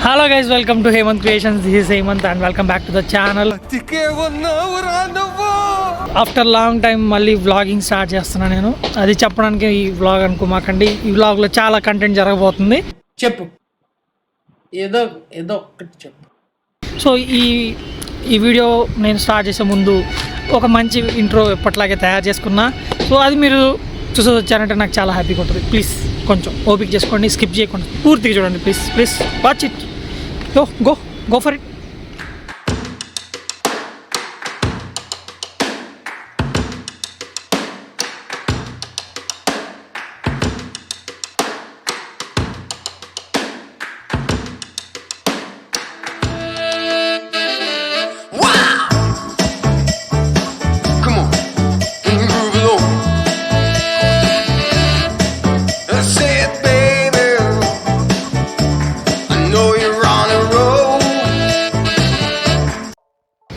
Hello guys, welcome to Hemant Creations. This is Hemant and welcome back to the channel. After long time మళ్ళీ vlogging start చేస్తున్నా నేను. అది చెప్పడానికి ఈ vlog అనుకోమాకండి. ఈ వ్లాగ్లో చాలా కంటెంట్ జరగబోతుంది. చెప్పు ఏదో ఒకటి చెప్పు. సో ఈ వీడియో నేను స్టార్ట్ చేసే ముందు ఒక మంచి ఇంట్రో ఎప్పట్లాగే తయారు చేసుకున్నా. సో అది మీరు చూసి వచ్చారంటే నాకు చాలా హ్యాపీగా ఉంటుంది. ప్లీజ్ కొంచెం ఓపిక చేసుకోండి, స్కిప్ చేయకుండా పూర్తిగా చూడండి. Please watch it. Go for it.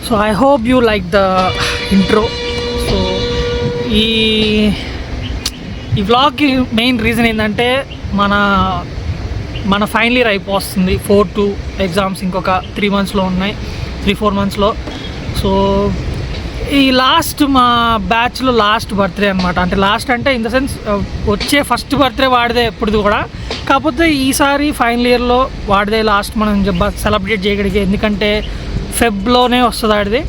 So I hope you like the intro. So ఈ వ్లాగ్కి మెయిన్ రీజన్ ఏంటంటే మన ఫైనల్ ఇయర్ అయిపోతుంది. 4-2 ఎగ్జామ్స్ ఇంకొక 3 monthsలో ఉన్నాయి, 3-4 monthsలో. సో ఈ మా బ్యాచ్లో లాస్ట్ బర్త్డే అనమాట. అంటే లాస్ట్ అంటే ఇన్ ద సెన్స్ వచ్చే ఫస్ట్ బర్త్డే వాడిదే ఎప్పుడు కూడా. కాకపోతే ఈసారి ఫైనల్ ఇయర్లో వాడిదే లాస్ట్ మనం సెలబ్రేట్ చేయగలిగే, ఎందుకంటే ఫెబ్లోనే వస్తుంది ఆడిది.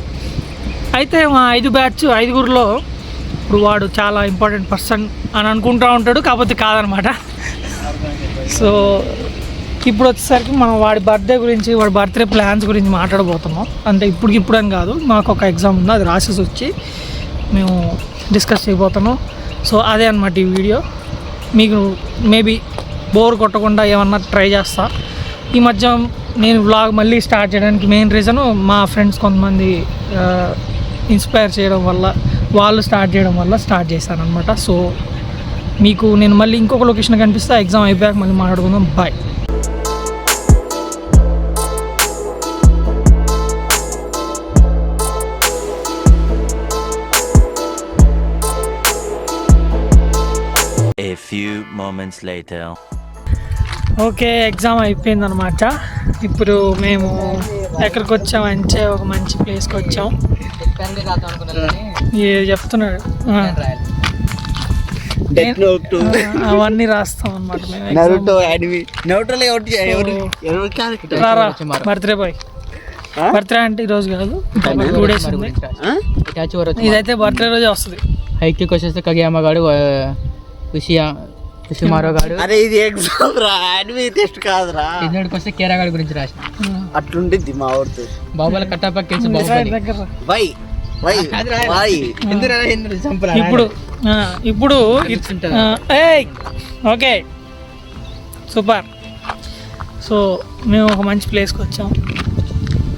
అయితే మా 5గురిలో ఇప్పుడు వాడు చాలా ఇంపార్టెంట్ పర్సన్ అని అనుకుంటూ ఉంటాడు, కాకపోతే కాదనమాట. సో ఇప్పుడు వచ్చేసరికి మనం వాడి బర్త్డే గురించి, వాడి బర్త్డే ప్లాన్స్ గురించి మాట్లాడబోతున్నాం. అంటే ఇప్పుడు అని కాదు, మాకు ఒక ఎగ్జామ్ ఉంది, అది రాసేసి వచ్చి మేము డిస్కస్ చేయబోతున్నాం. సో అదే అనమాట ఈ వీడియో. మీకు మేబీ బోర్ కొట్టకుండా ఏమన్నా ట్రై చేస్తా. ఈ మధ్య నేను వ్లాగ్ మళ్ళీ స్టార్ట్ చేయడానికి మెయిన్ రీజను మా ఫ్రెండ్స్ కొంతమంది ఇన్స్పైర్ చేయడం వల్ల, వాళ్ళు స్టార్ట్ చేయడం వల్ల స్టార్ట్ చేశాను అనమాట. సో మీకు నేను మళ్ళీ ఇంకొక లొకేషన్ కనిపిస్తా. ఎగ్జామ్ అయిపోయాక మళ్ళీ మాట్లాడుకుందాం. Bye. A few moments later. Okay, exam అయిపోయింది అనమాట. ఇప్పుడు మేము ఎక్కడికి వచ్చామంటే ఒక మంచి ప్లేస్కి వచ్చాం. చెప్తున్నాడు అవన్నీ రాస్తాం అనమాట మేము. బర్త్డే బాయ్, బర్త్డే అంటే ఈరోజు కాదు, 2 days ఉంది. ఇదైతే బర్త్డే రోజే వస్తుంది. హైకి వచ్చేస్తే కగియామగాడు కుషిమారోగాడు. అరే ఇది ఎగ్జామ్ రా, అడ్మి టెస్ట్ కాదురా. ఇన్నోడికి వస్తే కేరాగాడి గురించి రాసిన అట్లుండిద్ది మా ఊరితో. బాబుల కట్టాపక్కేసి ఇప్పుడు ఓకే సూపర్. సో మేము ఒక మంచి ప్లేస్కి వచ్చాం,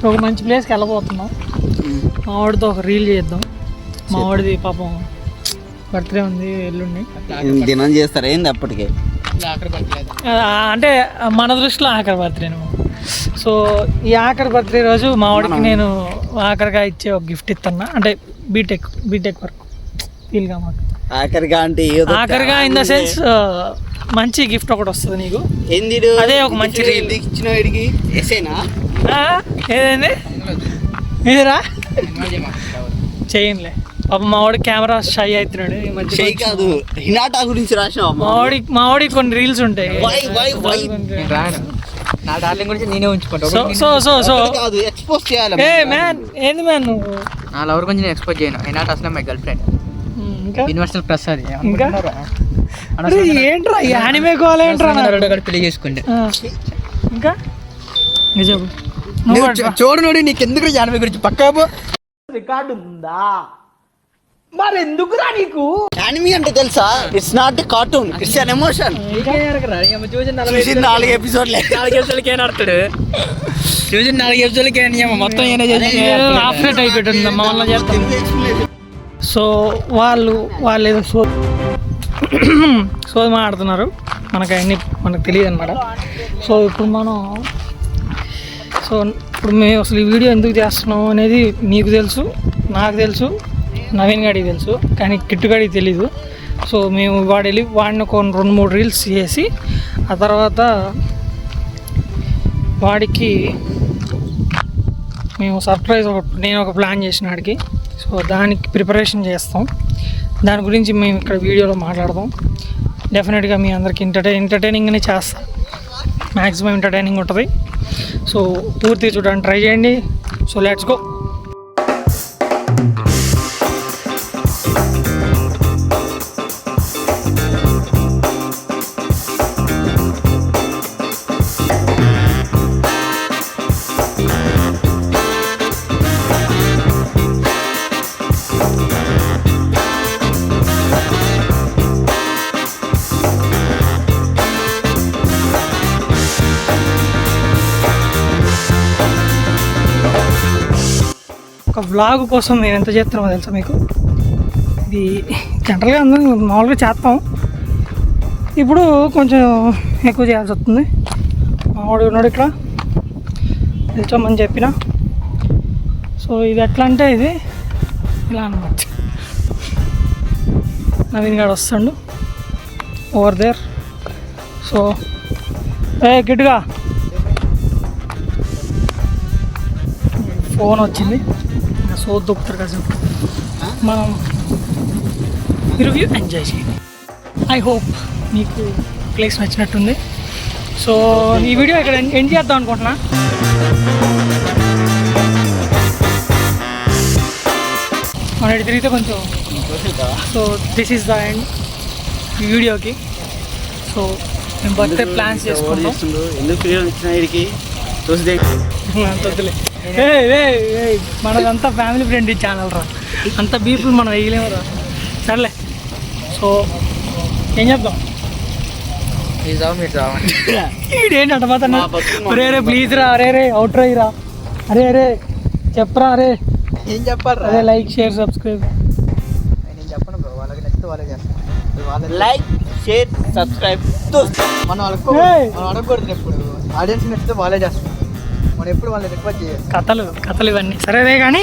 ఒక మంచి ప్లేస్కి వెళ్ళబోతున్నాం. మా వాడితో ఒక రీల్ చేద్దాం. మా వాడిది పాపం బర్త్డే ఉంది ఎల్లుండి. దినం చేస్తారు ఏంది అప్పటికే, అంటే మన దృష్టిలో ఆఖరి బర్త్డే. సో ఈ ఆఖరి బర్త్డే రోజు మా వాడికి నేను ఆఖరిగా ఇచ్చే ఒక గిఫ్ట్ ఇస్తున్నా. అంటే బీటెక్ వర్క్ ఫీల్గా మాకు ఆఖరిగా ఇన్ ద సెన్స్ మంచి గిఫ్ట్ ఒకటి వస్తుంది నీకు. అదే ఒక మంచి రీల్ ఏదైంది ఇదిరా చేయండిలే. పాపం మా వాడి కెమెరా షై అవుతున్నాడు ఈ మధ్య. మా వాడికి కొన్ని రీల్స్ ఉంటాయి. నా డార్లింగ్ గురించి నేనే ఉంచుకుంటా. ఏంది మ్యాన్ నువ్వు నా లవర్ గురించి నేను ఎక్స్పోజ్ చేయను. ఈనాటి అసలు my girl friend universal plus. అది ఏంట్రా యానిమే కాల్ ఏంట్రా, పెళ్లి చేసుకుంటే ఇంకా నిజం చూడనోడి నీకెందుకు యానిమే గురించి పక్కా రికార్డు ఉందా మరి ఎందుకురా నీకు? యానిమీ అంటే తెలుసా? It's not a cartoon, it's an emotion. 4 ఎపిసోడ్లే, 4 ఎపిసోడ్లకి ఏం ఆడతాడు? చూసి 4 ఎపిసోడ్లకి మొత్తం ఆఫ్రేట్ అయిపోయింది మా వల్ల చేస్తాం. సో వాళ్ళు ఏదో సోది మాట్లాడుతున్నారు, మనకు తెలియదు అనమాట. సో ఇప్పుడు మేము అసలు ఈ వీడియో ఎందుకు చేస్తున్నాం అనేది నీకు తెలుసు, నాకు తెలుసు, నవీన్ గాడికి తెలుసు, కానీ కిట్టుగాడికి తెలీదు. సో మేము వాడిని కొన్ని 2-3 రీల్స్ చేసి ఆ తర్వాత వాడికి మేము సర్ప్రైజ్ నేను ఒక ప్లాన్ చేసిన వాడికి. సో దానికి ప్రిపరేషన్ చేస్తాం. దాని గురించి మేము ఇక్కడ వీడియోలో మాట్లాడదాం. డెఫినెట్గా మీ అందరికి ఎంటర్టైనింగ్గానే చేస్తాం. మ్యాక్సిమం ఎంటర్టైనింగ్ ఉంటుంది. సో పూర్తి చూడడానికి ట్రై చేయండి. So let's go. ఒక వ్లాగ్ కోసం మేము ఎంత చేస్తున్నామో తెలుసా మీకు? ఇది జనరల్గా అందరం మామూలుగా చేస్తాం, ఇప్పుడు కొంచెం ఎక్కువ చేయాల్సి వస్తుంది. మావాడు ఉన్నాడు ఇక్కడ, నిల్చోమని చెప్పిన. సో ఇది ఎట్లా అంటే ఇది ఇలా అనమాట. నవీన్ గారు వస్తాడు ఓవర్ దేర్. సో గిట్టుగా ఫోన్ వచ్చింది, సో దొక్కుతారు కదా. మనం రివ్యూ ఎంజాయ్ చేయండి. ఐ హోప్ మీకు ప్లేస్ నచ్చినట్టుంది. సో ఈ వీడియో ఇక్కడ ఎండ్ చేద్దాం అనుకుంటున్నా. మన ఇటు తిరిగితే కొంచెం. So this is the end ఈ వీడియోకి. సో మేము బర్త్డే ప్లాన్స్ చేసుకుంటాం. వద్దులే, మనదంతా ఫ్యామిలీ ఫ్రెండ్లీ ఛానల్ రా, అంత బీపుల్ మనం వేయలేము రా. సర్లే, సో ఏం చెప్తాం? ఏంటంట మాత్రం రే ప్లీజ్ రా, అరే అవుట్ రా, అరే చెప్పరా, అరే ఏం చెప్పాలి? అదే లైక్ షేర్ సబ్స్క్రైబ్. నేను చెప్పను బ్రో, వాళ్ళకి నచ్చితే వాళ్ళే చేస్తాను. Like share subscribe. మనం అడగకూడదు ఎప్పుడు. ఆడియన్స్ నచ్చితే వాళ్ళే చేస్తాం, మనం ఎప్పుడు వాళ్ళని రిక్వెస్ట్ చేయాలి. కథలు ఇవన్నీ సరేదే కానీ